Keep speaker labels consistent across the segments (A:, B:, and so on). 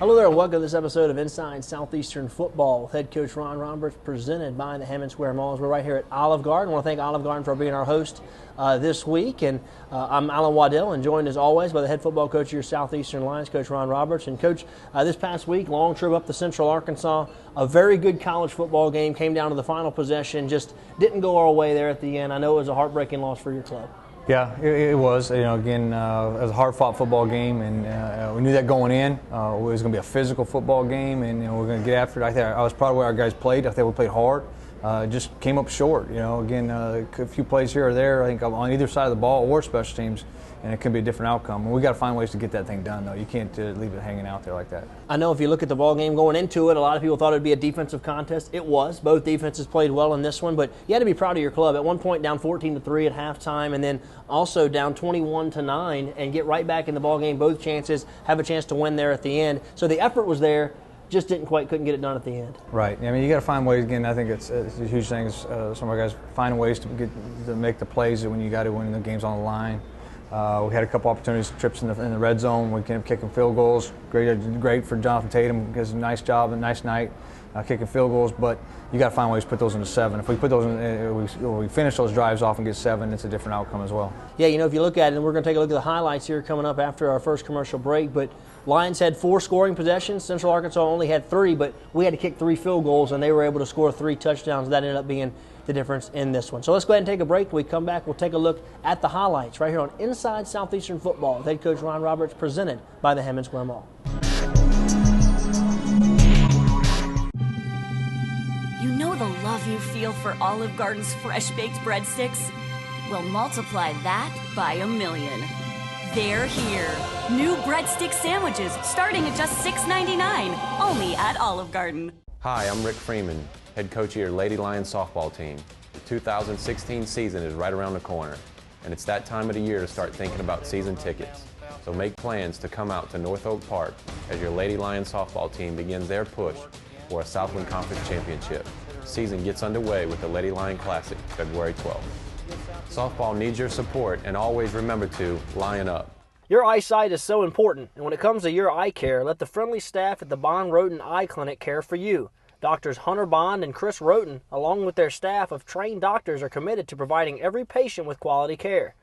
A: Hello there and welcome to this episode of Inside Southeastern Football with head coach Ron Roberts, presented by the Hammond Square Malls. We're right here at Olive Garden. I want to thank Olive Garden for being our host this week. And I'm Allen Waddell, and joined as always by the head football coach of your Southeastern Lions, Coach Ron Roberts. And Coach, this past week, long trip up to Central Arkansas, a very good college football game, came down to the final possession, just didn't go our way there at the end. I know it was a heartbreaking loss for your club.
B: Yeah, it was. Again, it was a hard-fought football game, and we knew that going in. It was going to be a physical football game, and we're going to get after it. I was proud of the way our guys played. I think we played hard. Just came up short. Again, a few plays here or there, I think, on either side of the ball or special teams, and it could be a different outcome. And we got to find ways to get that thing done, though. You can't leave it hanging out there like that.
A: I know if you look at the ball game going into it, a lot of people thought it would be a defensive contest. It was. Both defenses played well in this one, but you had to be proud of your club. At one point, down 14-3 at halftime, and then also down 21-9, and get right back in the ball game. Both chances, have a chance to win there at the end. So the effort was there. Just couldn't get it done at the end.
B: Right. I mean, you got to find ways. Again, I think it's a huge thing. Some of our guys find ways to make the plays when you got to win the game's on the line. We had a couple opportunities, trips in the red zone. We kept kicking field goals. Great for Jonathan Tatum. He does a nice job, a nice night kicking field goals. But you got to find ways to put those into 7. If we put those in, we finish those drives off and get 7, it's a different outcome as well.
A: Yeah, if you look at it, and we're going to take a look at the highlights here coming up after our first commercial break. But Lions had 4 scoring possessions. Central Arkansas only had 3, but we had to kick 3 field goals, and they were able to score 3 touchdowns. That ended up being the difference in this one. So let's go ahead and take a break. When we come back, we'll take a look at the highlights right here on Inside Southeastern Football with head coach Ron Roberts, presented by the Hammond Square Mall.
C: You know the love you feel for Olive Garden's fresh-baked breadsticks? Well, multiply that by 1,000,000. They're here. New breadstick sandwiches starting at just $6.99, only at Olive Garden.
D: Hi, I'm Rick Freeman, head coach of your Lady Lions softball team. The 2016 season is right around the corner, and it's that time of the year to start thinking about season tickets. So make plans to come out to North Oak Park as your Lady Lions softball team begins their push for a Southland Conference Championship. The season gets underway with the Lady Lion Classic, February 12th. Softball needs your support, and always remember to lion up.
A: Your eyesight is so important, and when it comes to your eye care, let the friendly staff at the Bond Roten Eye Clinic care for you. Doctors Hunter Bond and Chris Roten, along with their staff of trained doctors, are committed to providing every patient with quality care.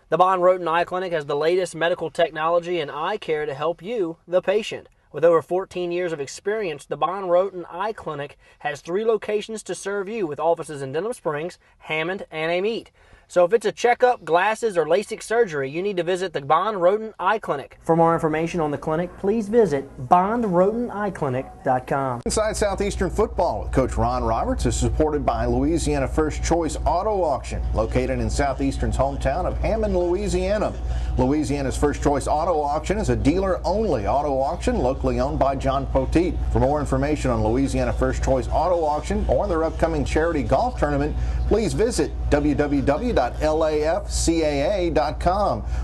A: The Bond Roten Eye Clinic has the latest medical technology and eye care to help you, the patient. With over 14 years of experience, the Bond Roten Eye Clinic has 3 locations to serve you, with offices in Denham Springs, Hammond, and Amite. So if it's a checkup, glasses, or LASIK surgery, you need to visit the Bond Roten Eye Clinic. For more information on the clinic, please visit bondroteneyeclinic.com.
E: Inside Southeastern Football with Coach Ron Roberts is supported by Louisiana First Choice Auto Auction, located in Southeastern's hometown of Hammond, Louisiana. Louisiana's First Choice Auto Auction is a dealer-only auto auction locally owned by John Poteet. For more information on Louisiana First Choice Auto Auction or their upcoming charity golf tournament, please visit www.lafcaa.com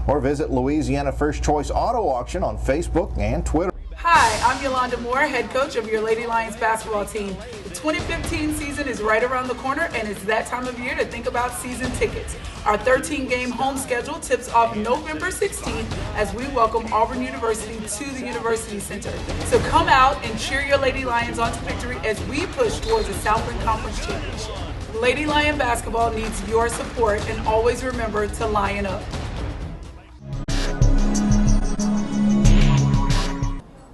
E: or visit Louisiana First Choice Auto Auction on Facebook and Twitter.
F: Hi, I'm Yolanda Moore, head coach of your Lady Lions basketball team. The 2015 season is right around the corner, and it's that time of year to think about season tickets. Our 13-game home schedule tips off November 16th as we welcome Auburn University to the University Center. So come out and cheer your Lady Lions on to victory as we push towards the Southland Conference Championship. Lady Lion basketball needs your support, and always remember to lion up.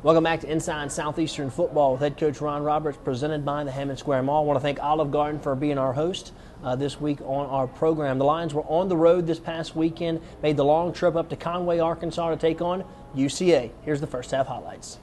A: Welcome back to Inside Southeastern Football with head coach Ron Roberts, presented by the Hammond Square Mall. I want to thank Olive Garden for being our host this week on our program. The Lions were on the road this past weekend, made the long trip up to Conway, Arkansas to take on UCA. Here's the first half highlights.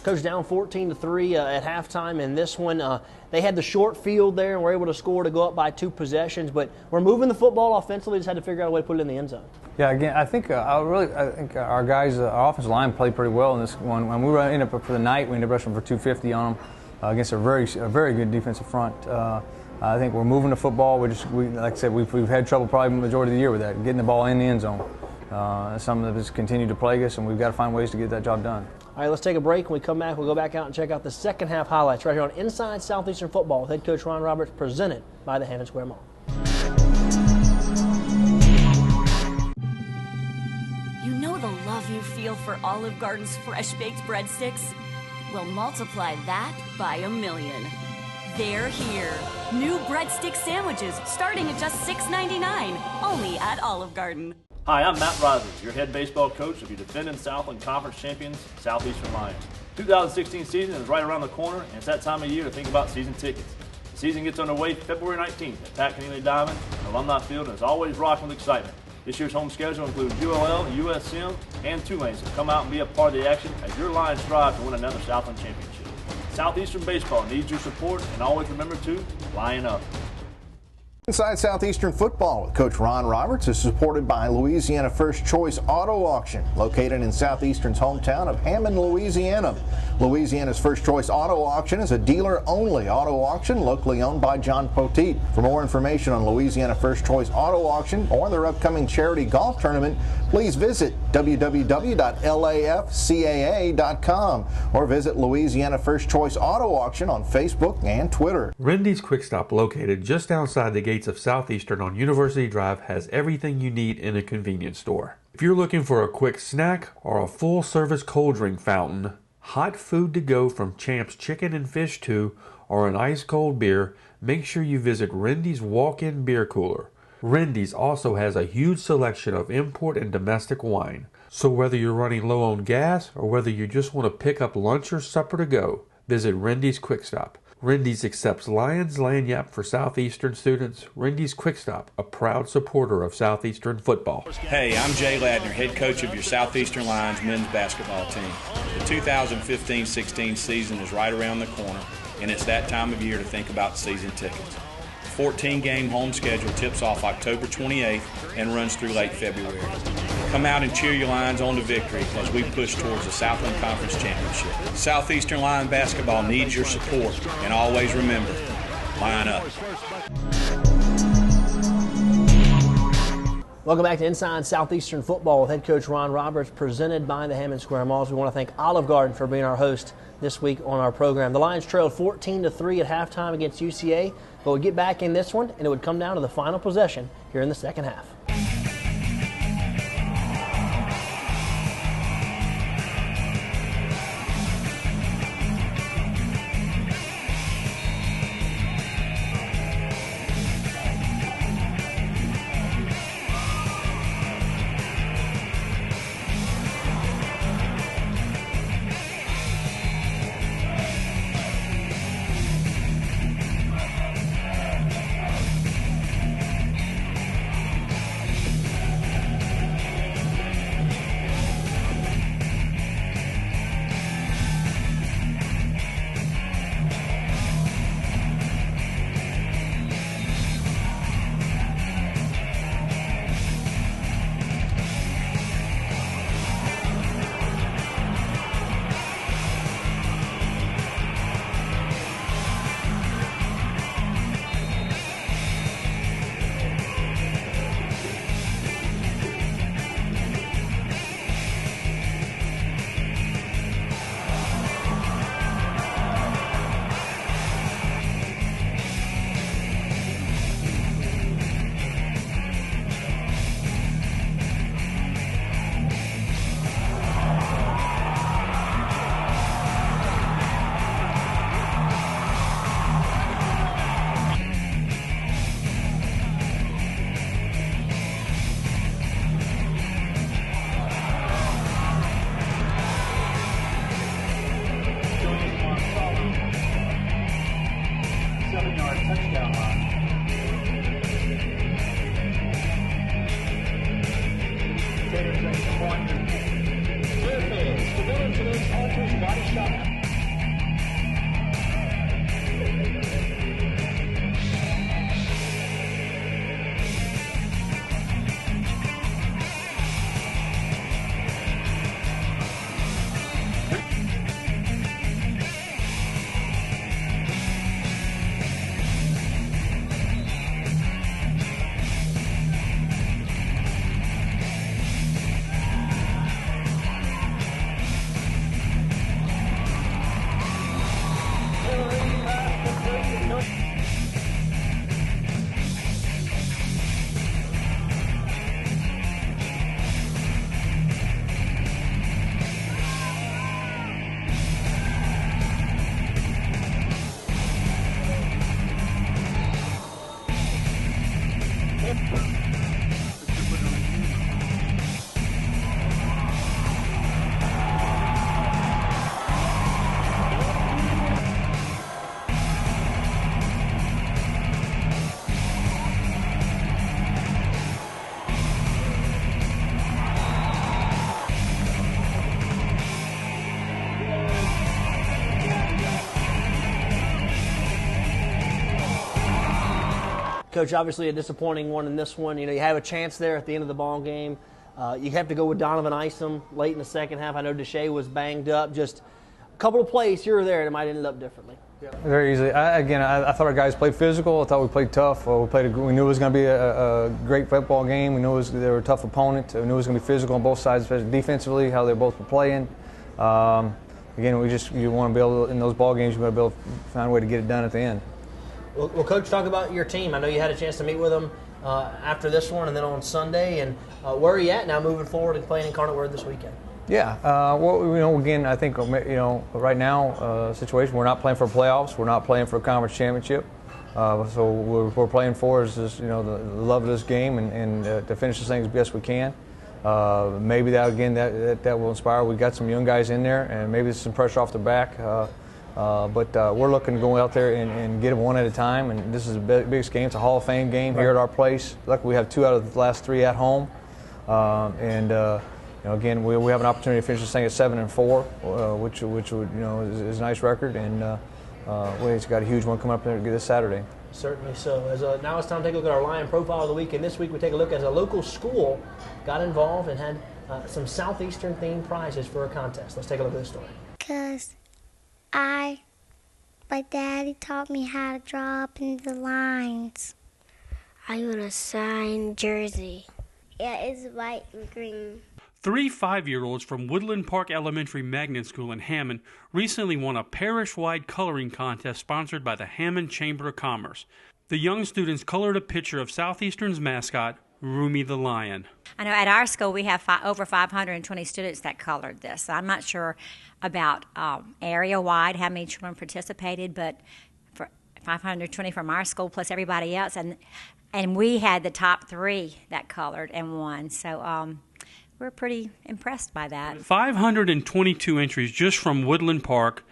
A: Coach, down 14-3 at halftime in this one. They had the short field there and were able to score to go up by 2 possessions, but we're moving the football offensively. Just had to figure out a way to put it in the end zone.
B: Yeah, again, I think our guys, our offensive line played pretty well in this one. When we were ended up for the night, we ended up rushing for 250 on them against a very good defensive front. I think we're moving the football. Like I said, we've had trouble probably the majority of the year with that, getting the ball in the end zone. Some of this continued to plague us, and we've got to find ways to get that job done.
A: All right, let's take a break. When we come back, we'll go back out and check out the second half highlights right here on Inside Southeastern Football with head coach Ron Roberts, presented by the Hammond Square Mall.
C: You know the love you feel for Olive Garden's fresh-baked breadsticks? Well, multiply that by 1,000,000. They're here. New breadstick sandwiches starting at just $6.99, only at Olive Garden.
G: Hi, I'm Matt Rogers, your head baseball coach of your defending Southland Conference champions, Southeastern Lions. 2016 season is right around the corner, and it's that time of year to think about season tickets. The season gets underway February 19th at Pat Kenneally Diamond, Alumni Field, and is always rocking with excitement. This year's home schedule includes ULL, USM, and Tulane, so come out and be a part of the action as your Lions strive to win another Southland championship. Southeastern baseball needs your support, and always remember to line up.
E: Inside Southeastern Football with Coach Ron Roberts is supported by Louisiana First Choice Auto Auction, located in Southeastern's hometown of Hammond, Louisiana. Louisiana's First Choice Auto Auction is a dealer-only auto auction locally owned by John Poteet. For more information on Louisiana First Choice Auto Auction or their upcoming charity golf tournament, please visit www.lafcaa.com or visit Louisiana First Choice Auto Auction on Facebook and Twitter.
H: Rendy's Quick Stop, located just outside the gates of Southeastern on University Drive, has everything you need in a convenience store. If you're looking for a quick snack or a full-service cold drink fountain, hot food to go from Champ's Chicken and Fish 2, or an ice-cold beer, make sure you visit Rendy's Walk-In Beer Cooler. Rendy's also has a huge selection of import and domestic wine. So whether you're running low on gas or whether you just want to pick up lunch or supper to go, visit Rendy's Quick Stop. Rendy's accepts Lions Lanyap for Southeastern students. Rendy's Quick Stop, a proud supporter of Southeastern football.
I: Hey, I'm Jay Ladner, head coach of your Southeastern Lions men's basketball team. The 2015-16 season is right around the corner, and it's that time of year to think about season tickets. The 14-game home schedule tips off October 28th and runs through late February. Come out and cheer your Lions on to victory as we push towards the Southland Conference Championship. Southeastern Lion basketball needs your support, and always remember, line up.
A: Welcome back to Inside Southeastern Football with head coach Ron Roberts, presented by the Hammond Square Malls. We want to thank Olive Garden for being our host this week on our program. The Lions trailed 14-3 at halftime against UCA, but would get back in this one, and it would come down to the final possession here in the second half.
J: Touchdown line. Tater takes the point. Fairfield, Stability today's Ultras body shot.
A: Coach, obviously a disappointing one in this one. You know, you have a chance there at the end of the ball game. You have to go with Donovan Isom late in the second half. I know Deshae was banged up. Just a couple of plays here or there that might end up differently.
B: Yeah. Very easily. I thought our guys played physical. I thought we played tough. We knew it was going to be a great football game. We knew they were a tough opponent. We knew it was going to be physical on both sides, especially defensively, how they both were playing. Again, you want to be able to, in those ball games, you want to be able to find a way to get it done at the end.
A: Well, Coach, talk about your team. I know you had a chance to meet with them after this one and then on Sunday. And where are you at now moving forward and playing Incarnate Word this weekend?
B: Yeah. Again, I think, right now, situation, we're not playing for playoffs. We're not playing for a conference championship. So what we're playing for is just, the love of this game and to finish this thing as best we can. Maybe that will inspire. We got some young guys in there, and maybe there's some pressure off the back. But we're looking to go out there and get them one at a time. And this is the biggest game. It's a Hall of Fame game here at our place. Luckily, we have 2 out of the last 3 at home. Again, we have an opportunity to finish this thing at 7-4, which would is a nice record. And we've got a huge one coming up there this Saturday.
A: Certainly so. Now it's time to take a look at our Lion Profile of the Week. And this week we take a look as a local school got involved and had some Southeastern themed prizes for a contest. Let's take a look at this story.
K: Because my daddy taught me how to draw up in the lines. I want a signed jersey. Yeah, it's white and green.
L: 3 5-year-olds from Woodland Park Elementary Magnet School in Hammond recently won a parish-wide coloring contest sponsored by the Hammond Chamber of Commerce. The young students colored a picture of Southeastern's mascot, Rumi the Lion.
M: I know at our school we have over 520 students that colored this. I'm not sure about area-wide how many children participated, but for 520 from our school plus everybody else, and we had the top 3 that colored and won. So we're pretty impressed by that.
L: 522 entries just from Woodland Park.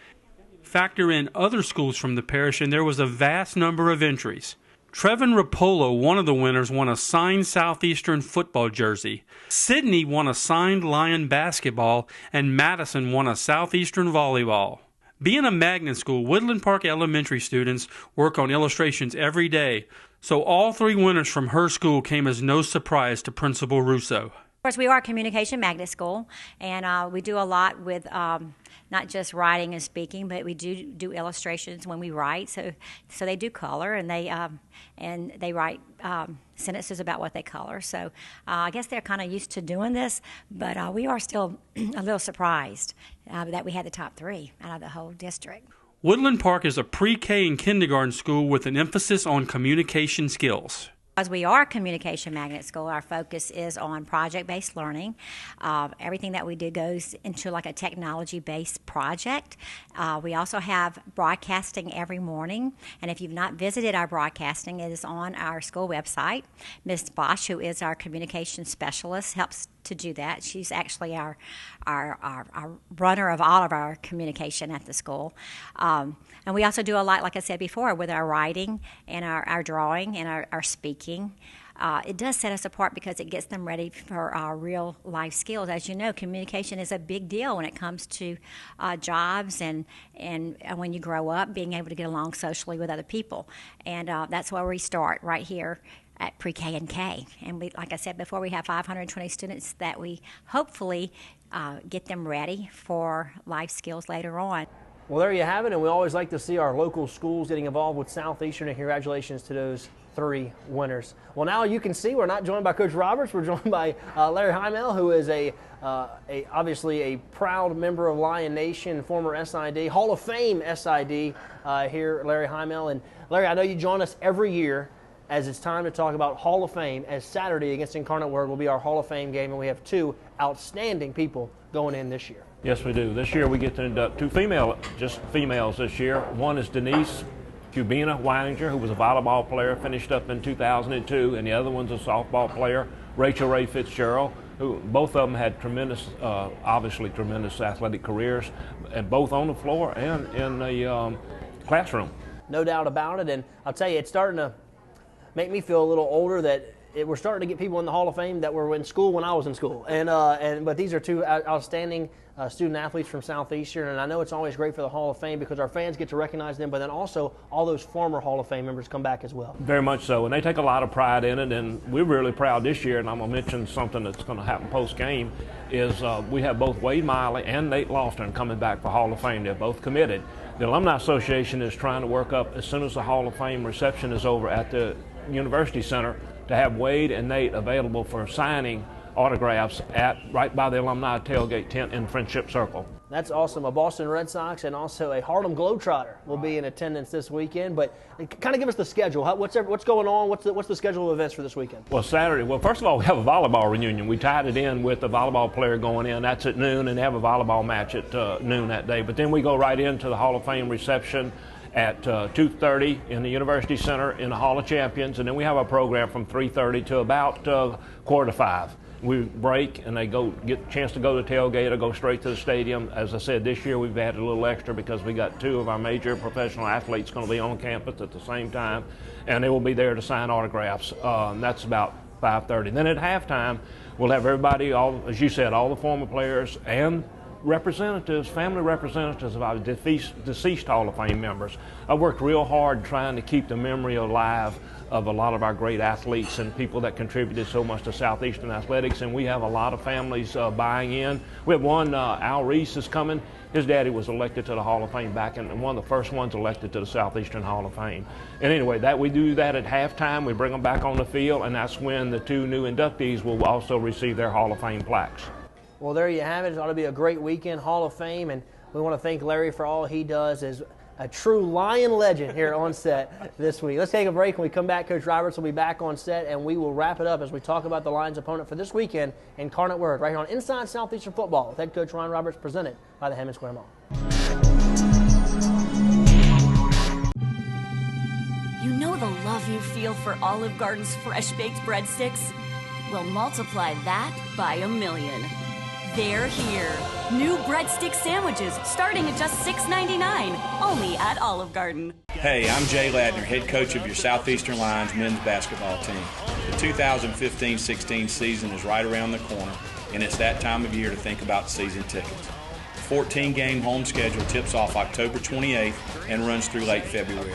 L: Factor in other schools from the parish, and there was a vast number of entries. Trevin Rapolo, one of the winners, won a signed Southeastern football jersey. Sydney won a signed Lion basketball, and Madison won a Southeastern volleyball. Being a magnet school, Woodland Park Elementary students work on illustrations every day, so all 3 winners from her school came as no surprise to Principal Russo.
M: Of course, we are a communication magnet school, and we do a lot with not just writing and speaking, but we do illustrations when we write. So they do color, and they write sentences about what they color. So I guess they're kind of used to doing this, but we are still a little surprised that we had the top 3 out of the whole district.
L: Woodland Park is a pre-K and kindergarten school with an emphasis on communication skills.
M: Because we are a communication magnet school, our focus is on project-based learning. Everything that we do goes into like a technology-based project. We also have broadcasting every morning, and if you've not visited our broadcasting, it is on our school website. Ms. Bosch, who is our communication specialist, helps to do that. She's actually our runner of all of our communication at the school. And we also do a lot, like I said before, with our writing and our drawing and our speaking. It does set us apart because it gets them ready for our real life skills. As you know, communication is a big deal when it comes to jobs and when you grow up, being able to get along socially with other people. And that's where we start, right here at pre-K and K. And we, like I said before, we have 520 students that we hopefully get them ready for life skills later on.
A: Well, there you have it, and we always like to see our local schools getting involved with Southeastern, and congratulations to those 3 winners. Well, now you can see we're not joined by Coach Roberts. We're joined by Larry Heimel, who is obviously a proud member of Lion Nation, former SID, Hall of Fame SID here, Larry Heimel. And Larry, I know you join us every year as it's time to talk about Hall of Fame, as Saturday against Incarnate Word will be our Hall of Fame game, and we have 2 outstanding people going in this year.
N: Yes, we do. This year we get to induct 2 females this year. One is Denise Cubina Weininger, who was a volleyball player, finished up in 2002, and the other one's a softball player, Rachel Ray Fitzgerald, who both of them had tremendous, obviously tremendous athletic careers, and both on the floor and in the classroom.
A: No doubt about it, and I'll tell you, it's starting to make me feel a little older that we're starting to get people in the Hall of Fame that were in school when I was in school, but these are two outstanding student athletes from Southeastern, and I know it's always great for the Hall of Fame because our fans get to recognize them, but then also all those former Hall of Fame members come back as well.
N: Very much so, and they take a lot of pride in it, and we're really proud this year, and I'm going to mention something that's going to happen post-game, is we have both Wade Miley and Nate Lofton coming back for Hall of Fame. They're both committed. The Alumni Association is trying to work up, as soon as the Hall of Fame reception is over at the University Center, to have Wade and Nate available for signing autographs right by the alumni tailgate tent in Friendship Circle.
A: That's awesome. A Boston Red Sox and also a Harlem Globetrotter will be in attendance this weekend. But kind of give us the schedule. What's going on? What's the schedule of events for this weekend?
N: Well, Saturday. Well, first of all, we have a volleyball reunion. We tied it in with the volleyball player going in. That's at noon, and they have a volleyball match at noon that day. But then we go right into the Hall of Fame reception at 2:30 in the University Center in the Hall of Champions, and then we have a program from 3:30 to about 4:45. We break, and they get a chance to go to the tailgate or go straight to the stadium. As I said, this year we've added a little extra because we got two of our major professional athletes going to be on campus at the same time, and they will be there to sign autographs. That's about 5:30. Then at halftime, we'll have everybody, as you said, all the former players and representatives, family representatives of our deceased Hall of Fame members. I've worked real hard trying to keep the memory alive of a lot of our great athletes and people that contributed so much to Southeastern athletics, and we have a lot of families buying in. We have one, Al Reese is coming. His daddy was elected to the Hall of Fame back in one of the first ones elected to the Southeastern Hall of Fame. And anyway, we do that at halftime. We bring them back on the field, and that's when the two new inductees will also receive their Hall of Fame plaques.
A: Well, there you have it. It ought to be a great weekend, Hall of Fame, and we want to thank Larry for all he does as a true Lion legend here on set this week. Let's take a break. When we come back, Coach Roberts will be back on set, and we will wrap it up as we talk about the Lions' opponent for this weekend, Incarnate Word, right here on Inside Southeastern Football with head coach Ron Roberts, presented by the Hammond Square Mall.
C: You know the love you feel for Olive Garden's fresh-baked breadsticks? Well, multiply that by a million. They're here. New breadstick sandwiches starting at just $6.99, only at Olive Garden.
I: Hey, I'm Jay Ladner, head coach of your Southeastern Lions men's basketball team. The 2015-16 season is right around the corner, and it's that time of year to think about season tickets. The 14-game home schedule tips off October 28th and runs through late February.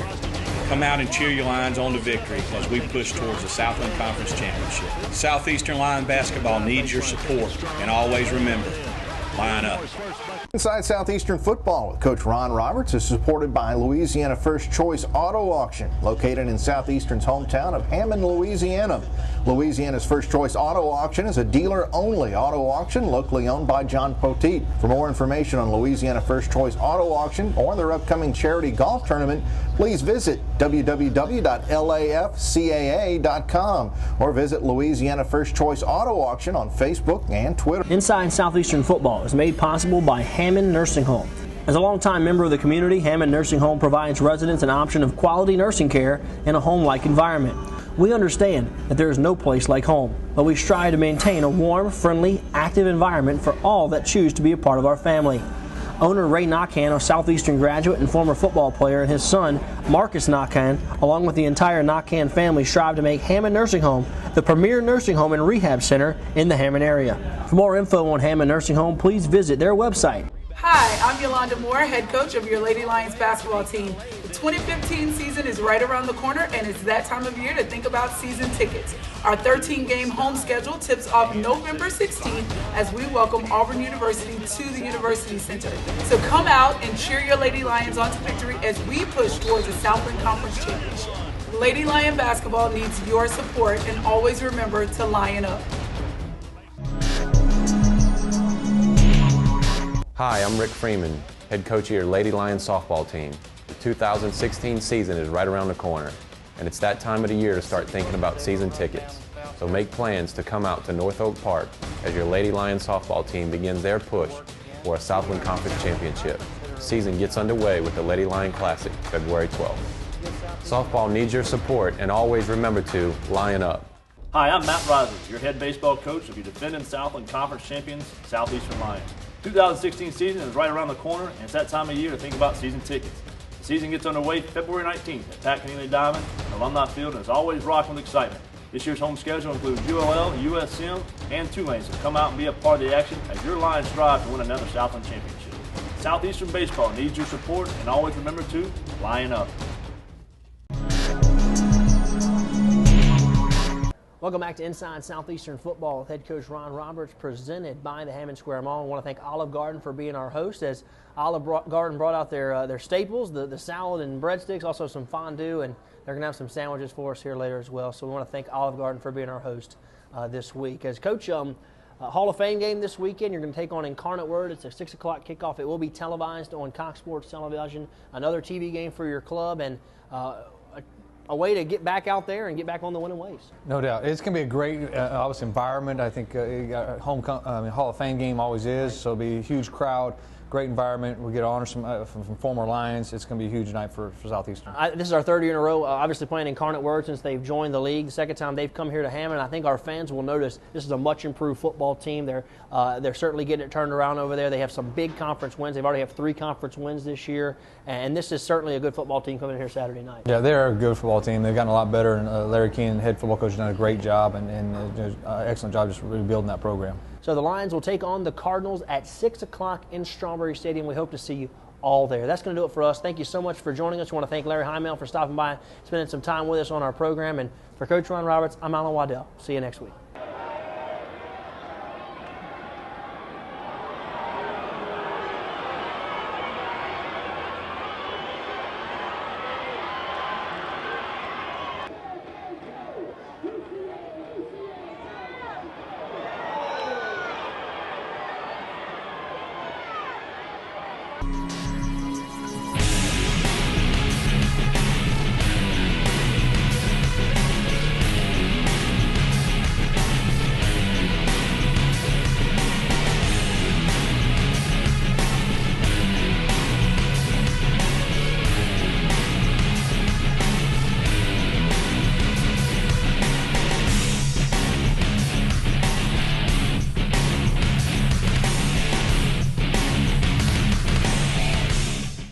I: Come out and cheer your Lions on to victory as we push towards the Southland Conference Championship. Southeastern Lion basketball needs your support, and always remember, line up.
E: Inside Southeastern Football with Coach Ron Roberts is supported by Louisiana First Choice Auto Auction, located in Southeastern's hometown of Hammond, Louisiana. Louisiana's First Choice Auto Auction is a dealer-only auto auction locally owned by John Poteet. For more information on Louisiana First Choice Auto Auction or their upcoming charity golf tournament, please visit www.lafcaa.com or visit Louisiana First Choice Auto Auction on Facebook and Twitter.
A: Inside Southeastern Football is made possible by Hammond Nursing Home. As a longtime member of the community, Hammond Nursing Home provides residents an option of quality nursing care in a home-like environment. We understand that there is no place like home, but we strive to maintain a warm, friendly, active environment for all that choose to be a part of our family. Owner Ray Nakhan, a Southeastern graduate and former football player, and his son, Marcus Nakhan, along with the entire Nakhan family, strive to make Hammond Nursing Home the premier nursing home and rehab center in the Hammond area. For more info on Hammond Nursing Home, please visit their website.
F: Hi, I'm Yolanda Moore, head coach of your Lady Lions basketball team. The 2015 season is right around the corner, and it's that time of year to think about season tickets. Our 13-game home schedule tips off November 16th as we welcome Auburn University to the University Center. So come out and cheer your Lady Lions on to victory as we push towards the Southland Conference Championship. Lady Lion basketball needs your support, and always remember to lion up.
D: Hi, I'm Rick Freeman, head coach of your Lady Lions softball team. The 2016 season is right around the corner, and it's that time of the year to start thinking about season tickets. So make plans to come out to North Oak Park as your Lady Lions softball team begins their push for a Southland Conference Championship. The season gets underway with the Lady Lion Classic, February 12th. Softball needs your support, and always remember to line up.
G: Hi, I'm Matt Risley, your head baseball coach of your defending Southland Conference champions, Southeastern Lions. 2016 season is right around the corner, and it's that time of year to think about season tickets. The season gets underway February 19th at Pat Kenneally Diamond, Alumni Field, and is always rocking with excitement. This year's home schedule includes ULL, USM, and Tulane, so come out and be a part of the action as your Lions strive to win another Southland championship. Southeastern baseball needs your support, and always remember to line up.
A: Welcome back to Inside Southeastern Football with head coach Ron Roberts, presented by the Hammond Square Mall. I want to thank Olive Garden for being our host, as Olive Garden brought out their staples, the salad and breadsticks, also some fondue, and they're going to have some sandwiches for us here later as well. So we want to thank Olive Garden for being our host this week. As Coach, Hall of Fame game this weekend, you're going to take on Incarnate Word. It's a 6 o'clock kickoff. It will be televised on Cox Sports Television. Another TV game for your club, and a way to get back out there and get back on the winning ways.
B: No doubt. It's going to be a great, obviously, environment. I think Hall of Fame game always is, so it'll be a huge crowd, great environment. We'll get honors from former Lions. It's going to be a huge night for Southeastern.
A: This is our third year in a row, obviously playing Incarnate Word since they've joined the league. The second time they've come here to Hammond. I think our fans will notice this is a much improved football team. They're certainly getting it turned around over there. They have some big conference wins. They've already have 3 conference wins this year, and this is certainly a good football team coming in here Saturday night.
B: Yeah, they're a good football team. They've gotten a lot better, and Larry Keenan, head football coach, has done a great job and excellent job just really building that program.
A: So the Lions will take on the Cardinals at 6 o'clock in Strawberry Stadium. We hope to see you all there. That's going to do it for us. Thank you so much for joining us. We want to thank Larry Heimel for stopping by, spending some time with us on our program. And for Coach Ron Roberts, I'm Allen Waddell. See you next week.
O: You